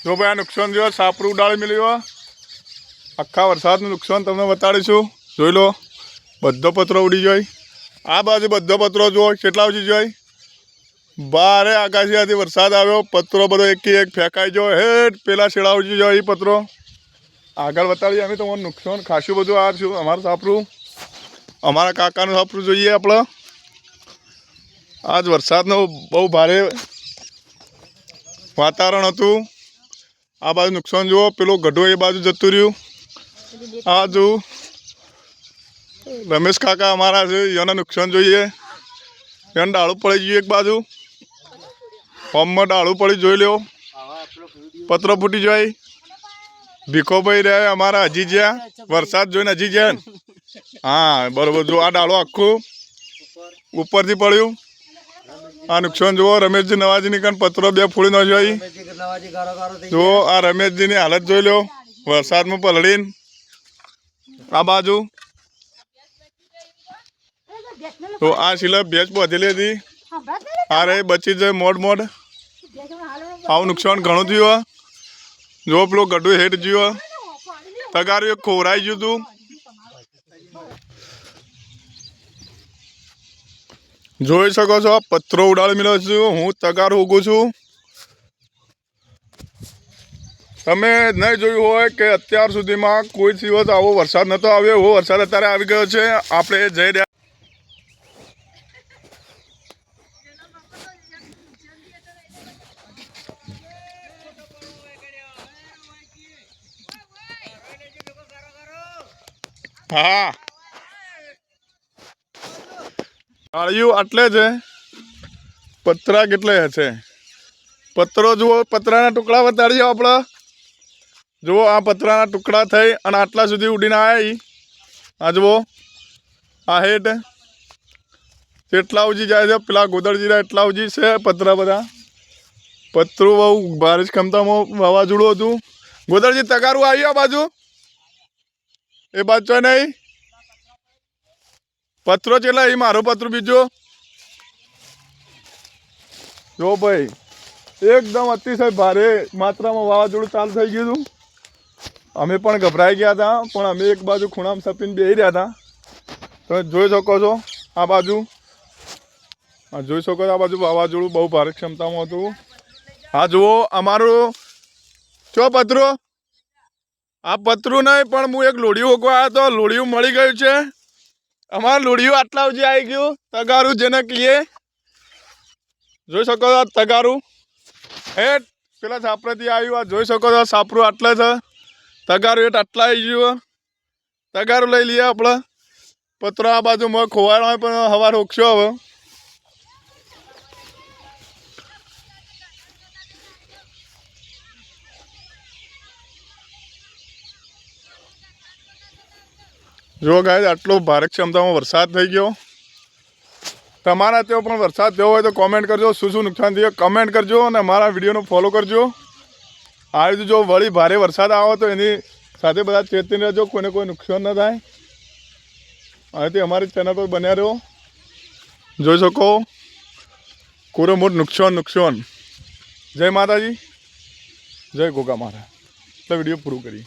જો ભાઈ આ નુકસાન જો સાપરું ઉડાડી મળ્યો આખા વરસાદનું નુકસાન તમને બતાડીશું જોઈ લો બધો પતરો ઉડી જાય આ બાજુ બધો પતરો જુઓ કેટલા ઉડી જાય બારે આકાશીથી વરસાદ આવ્યો પતરો બધો એક ફેંકાઈ ગયો હેઠ પેલા છેડા ઉડી જાય એ પતરો આગળ બતાડીએ અમે તમારું નુકસાન ખાસું બધું આ છું અમારું સાપરું અમારા કાકાનું સાપરું જોઈએ આપણે આજ વરસાદનું બહુ ભારે વાતાવરણ હતું આ બાજુ નુકસાન જુઓ પેલો ગઢો એ બાજુ જતું રહ્યું આ જો રમેશ કાકા અમારા છે એને નુકસાન જોઈએ એને ડાળું પડી ગયું એક બાજુ હોમમાં ડાળું પડી જોઈ લો પતરો ફૂટી જાય ભીખોભાઈ રહે અમારા હજી જ્યાં વરસાદ જોઈને હજી જ્યાં હા બરોબર જો આ ડાળો આખું ઉપરથી પડ્યું આ નુકસાન જુઓ રમેશજી નવાજીની કાન પતરો બે ફૂડી ન જોઈ જો આ રમેશજીની હાલત જોઈ લો વરસાદમાં પલળીને આ બાજુ તો આ સિલપ ભેજ બાંધેલી હતી આ રે બચી જાય મોડ આવું નુકસાન ઘણું થયું જો પેલો ગઢું હેઠ જ્યો તગારું એક ખોરાઈ ગયું હતું જોઈ શકો છો પથ્થરો ઉડાડી મેળવ્યો છું હું તગાર ઉગું છું તમે નહીં જોયું હોય કે અત્યાર સુધીમાં કોઈ દિવસ આવો વરસાદ નહોતો આવ્યો એવો વરસાદ અત્યારે આવી ગયો છે આપણે જઈ રહ્યા હા ટાળિયું આટલે છે પતરા કેટલે છે પતરો જુઓ પતરાના ટુકડા બતાડીએ આપણે જુઓ આ પતરાના ટુકડા થઈ અને આટલા સુધી ઉડીને આવી આ જુઓ આ હેઠ એટલા ઉજી જાય છે પેલા ગોદરજીરા એટલા ઉજી છે પતરા બધા પતરું બહુ ભારે ક્ષમતામાં વાવાઝોડું હતું ગોદરજી તગારું આવ્યું આ બાજુ એ બાજુ છે નહીં પતરો ચેલા એ મારો પતરું બીજો જો ભાઈ એકદમ અતિશય ભારે માત્રામાં વાવાઝોડું ચાલુ થઈ ગયું હતું અમે પણ ગભરાઈ ગયા હતા પણ અમે એક બાજુ ખૂણામાં સપીને બેસી રહ્યા હતા તમે જોઈ શકો છો આ બાજુ જોઈ શકો છો આ બાજુ વાવાઝોડું બહુ ભારે ક્ષમતામાં હતું હા જુઓ અમારું ચો પતરું આ પતરું નહીં પણ હું એક લોડિયું ઓગવા આવ્યો હતો લોડિયું મળી ગયું છે અમારું લોડિયું આટલા સુધી આવી ગયું તગારું જેને કહીએ જોઈ શકો છો તગારું હેઠ પેલા સાપરેથી આવ્યું આ જોઈ શકો છો સાપરું આટલા છે તગારું હેઠ આટલા આવી ગયું તગારું લઈ લઈએ આપણે પતરો આ બાજુમાં ખોવાડવા પણ હવા રોકશો હવે જો ગાય આટલો ભારે ક્ષમતામાં વરસાદ થઈ ગયો તમારા ત્યાં પણ વરસાદ થયો હોય તો કોમેન્ટ કરજો શું નુકસાન થયું કમેન્ટ કરજો અને અમારા વિડીયોને ફોલો કરજો આ રીતે જો વળી ભારે વરસાદ આવે તો એની સાથે બધા ચેતીને રહેજો કોઈને કોઈ નુકસાન ન થાય અહીંથી અમારી ચેનલ પર બન્યા રહ્યો જોઈ શકો કોરો મોટ નુકસાન જય માતાજી જય ગોગા મહારાજ એટલે વિડીયો પૂરું કરી